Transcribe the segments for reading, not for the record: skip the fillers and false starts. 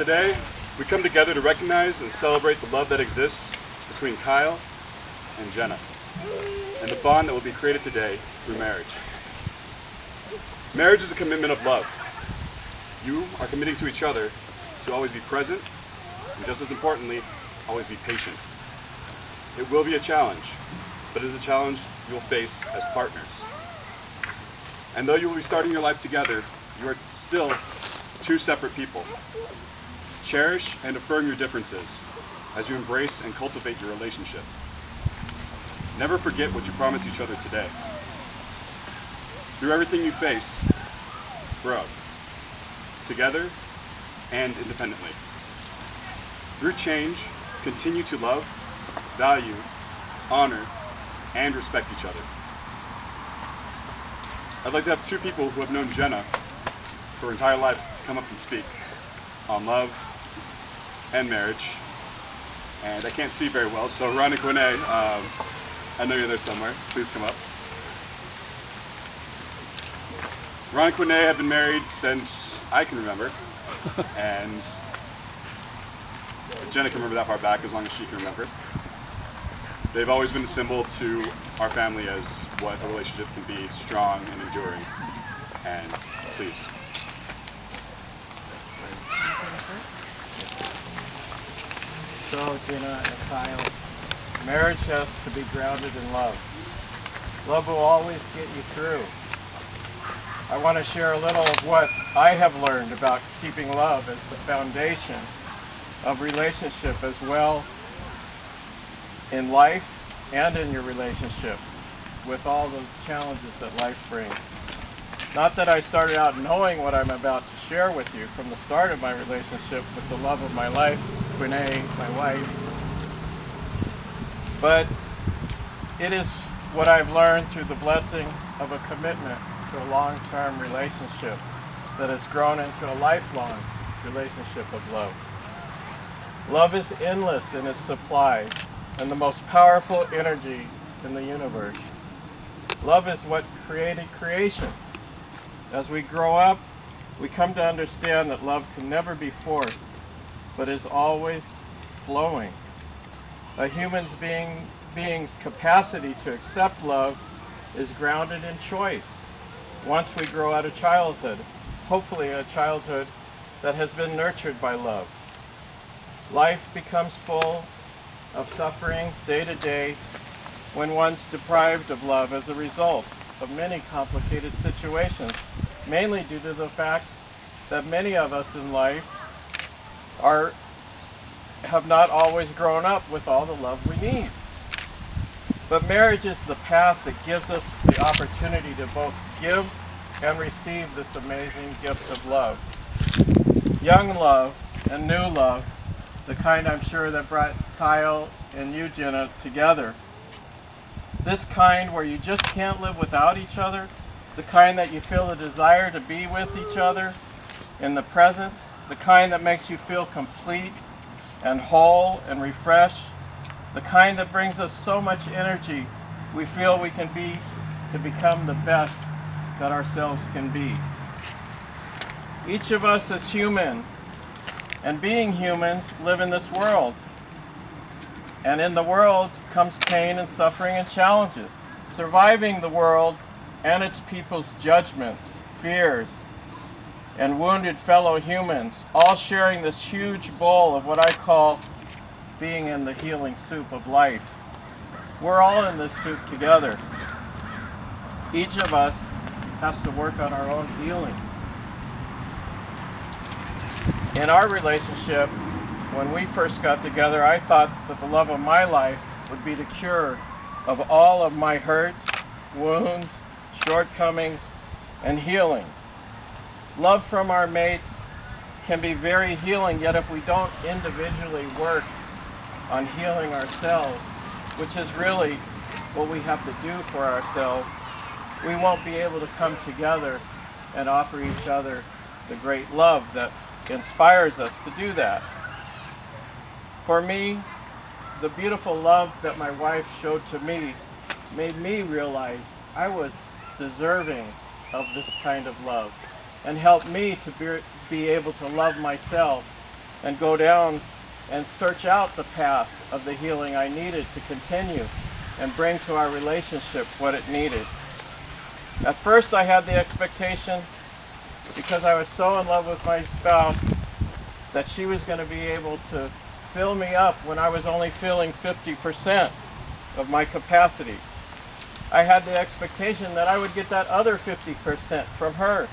Today, we come together to recognize and celebrate the love that exists between Kyle and Jenna, and the bond that will be created today through marriage. Marriage is a commitment of love. You are committing to each other to always be present, and just as importantly, always be patient. It will be a challenge, but it is a challenge you will face as partners. And though you will be starting your life together, you are still two separate people. Cherish and affirm your differences as you embrace and cultivate your relationship. Never forget what you promised each other today. Through everything you face, grow, together and independently. Through change, continue to love, value, honor, and respect each other. I'd like to have two people who have known Jenna for her entire life to come up and speak on love and marriage. And I can't see very well, so Ron and Quinay, I know you're there somewhere. Please come up. Ron and Quinay have been married since I can remember, and Jenna can remember that far back as long as she can remember. They've always been a symbol to our family as what a relationship can be, strong and enduring. And please. So, Jenna and Kyle, marriage has to be grounded in love. Love will always get you through. I want to share a little of what I have learned about keeping love as the foundation of relationship as well in life and in your relationship with all the challenges that life brings. Not that I started out knowing what I'm about to share with you from the start of my relationship with the love of my life, Quinay, my wife, but it is what I've learned through the blessing of a commitment to a long-term relationship that has grown into a lifelong relationship of love. Love is endless in its supply and the most powerful energy in the universe. Love is what created creation. As we grow up, we come to understand that love can never be forced, but is always flowing. A human being's capacity to accept love is grounded in choice. Once we grow out of childhood, hopefully a childhood that has been nurtured by love. Life becomes full of sufferings day to day when one's deprived of love as a result of many complicated situations, mainly due to the fact that many of us in life have not always grown up with all the love we need. But marriage is the path that gives us the opportunity to both give and receive this amazing gift of love. Young love and new love, the kind I'm sure that brought Kyle and you, Jenna, together. This kind where you just can't live without each other, the kind that you feel a desire to be with each other in the present, the kind that makes you feel complete and whole and refreshed, the kind that brings us so much energy we feel we can be to become the best that ourselves can be. Each of us is human, and being humans live in this world. And in the world comes pain and suffering and challenges. Surviving the world and its people's judgments, fears, and wounded fellow humans, all sharing this huge bowl of what I call being in the healing soup of life. We're all in this soup together. Each of us has to work on our own healing. In our relationship, when we first got together, I thought that the love of my life would be the cure of all of my hurts, wounds, shortcomings, and healings. Love from our mates can be very healing, yet if we don't individually work on healing ourselves, which is really what we have to do for ourselves, we won't be able to come together and offer each other the great love that inspires us to do that. For me, the beautiful love that my wife showed to me made me realize I was deserving of this kind of love and helped me to be able to love myself and go down and search out the path of the healing I needed to continue and bring to our relationship what it needed. At first I had the expectation, because I was so in love with my spouse, that she was going to be able to fill me up when I was only feeling 50% of my capacity. I had the expectation that I would get that other 50% from her.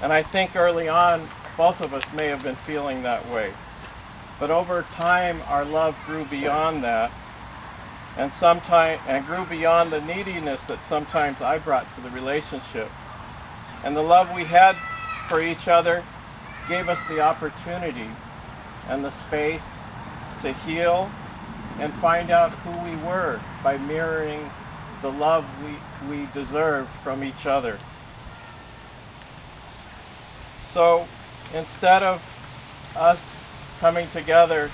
And I think early on, both of us may have been feeling that way. But over time, our love grew beyond that, and grew beyond the neediness that sometimes I brought to the relationship. And the love we had for each other gave us the opportunity and the space to heal and find out who we were by mirroring the love we deserved from each other. So instead of us coming together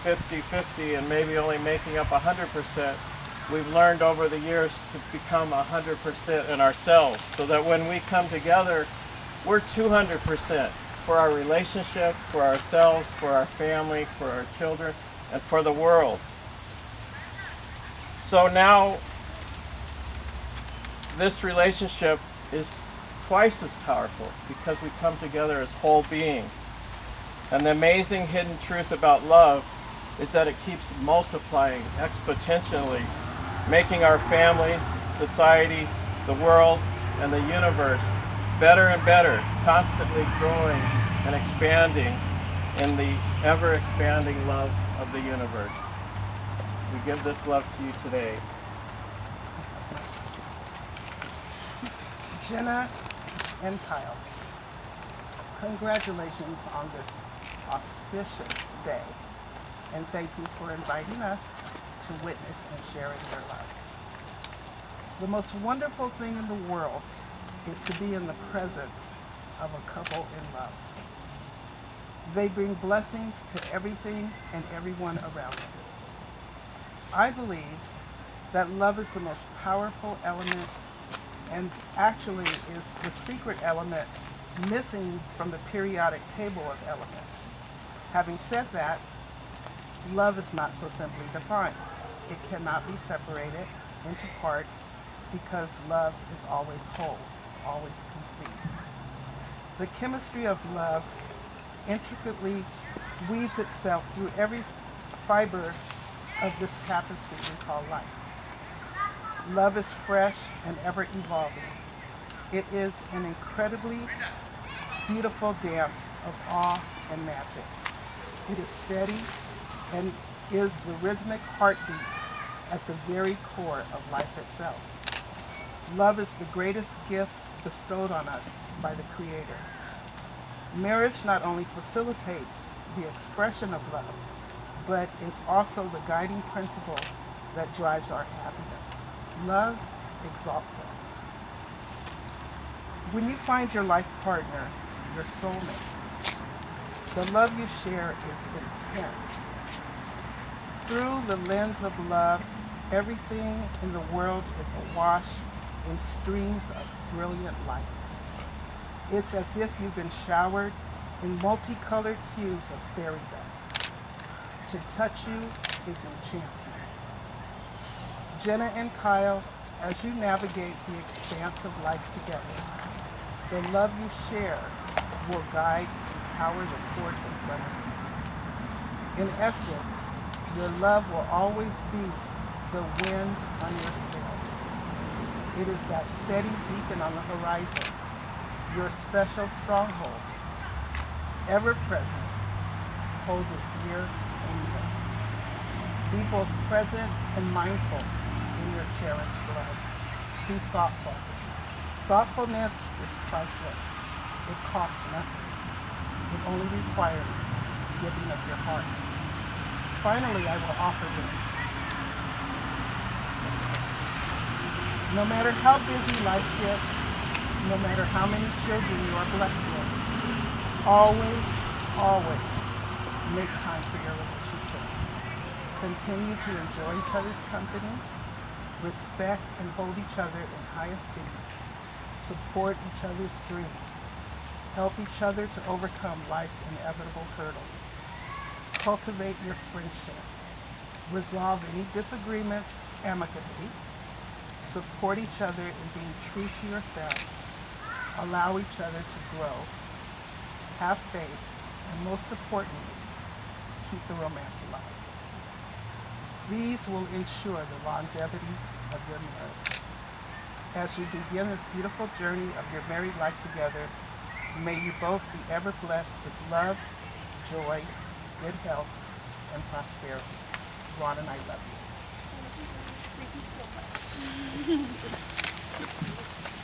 50-50 and maybe only making up 100%, we've learned over the years to become 100% in ourselves, so that when we come together, we're 200% for our relationship, for ourselves, for our family, for our children, and for the world. So now, this relationship is twice as powerful because we come together as whole beings. And the amazing hidden truth about love is that it keeps multiplying exponentially, making our families, society, the world, and the universe better and better, constantly growing and expanding in the ever-expanding love of the universe. We give this love to you today. Jenna and Kyle, congratulations on this auspicious day, and thank you for inviting us to witness and sharing your love. The most wonderful thing in the world is to be in the presence of a couple in love. They bring blessings to everything and everyone around them. I believe that love is the most powerful element, and actually is the secret element missing from the periodic table of elements. Having said that, love is not so simply defined. It cannot be separated into parts because love is always whole, always complete. The chemistry of love intricately weaves itself through every fiber of this tapestry we call life. Love is fresh and ever evolving. It is an incredibly beautiful dance of awe and magic. It is steady and is the rhythmic heartbeat at the very core of life itself. Love is the greatest gift bestowed on us by the Creator. Marriage not only facilitates the expression of love, but is also the guiding principle that drives our happiness. Love exalts us. When you find your life partner, your soulmate, the love you share is intense. Through the lens of love, everything in the world is awash in streams of brilliant light. It's as if you've been showered in multicolored hues of fairy dust. To touch you is enchanting. Jenna and Kyle, as you navigate the expanse of life together, the love you share will guide and power the course in front of you. In essence, your love will always be the wind on your sails. It is that steady beacon on the horizon, your special stronghold, ever present. Hold it dear and near. Be both present and mindful in your cherished love. Be thoughtful. Thoughtfulness is priceless. It costs nothing. It only requires giving of your heart. Finally, I will offer this. No matter how busy life gets, no matter how many children you are blessed with, always, always make time for your relationship. Continue to enjoy each other's company, respect and hold each other in high esteem, support each other's dreams, Help each other to overcome life's inevitable hurdles. Cultivate your friendship. Resolve any disagreements amicably. Support each other in being true to yourselves. Allow each other to grow. Have faith, and most importantly, keep the romance alive. These will ensure the longevity of your marriage. As you begin this beautiful journey of your married life together, may you both be ever blessed with love, joy, good health, and prosperity. Ron and I love you. Thank you so much.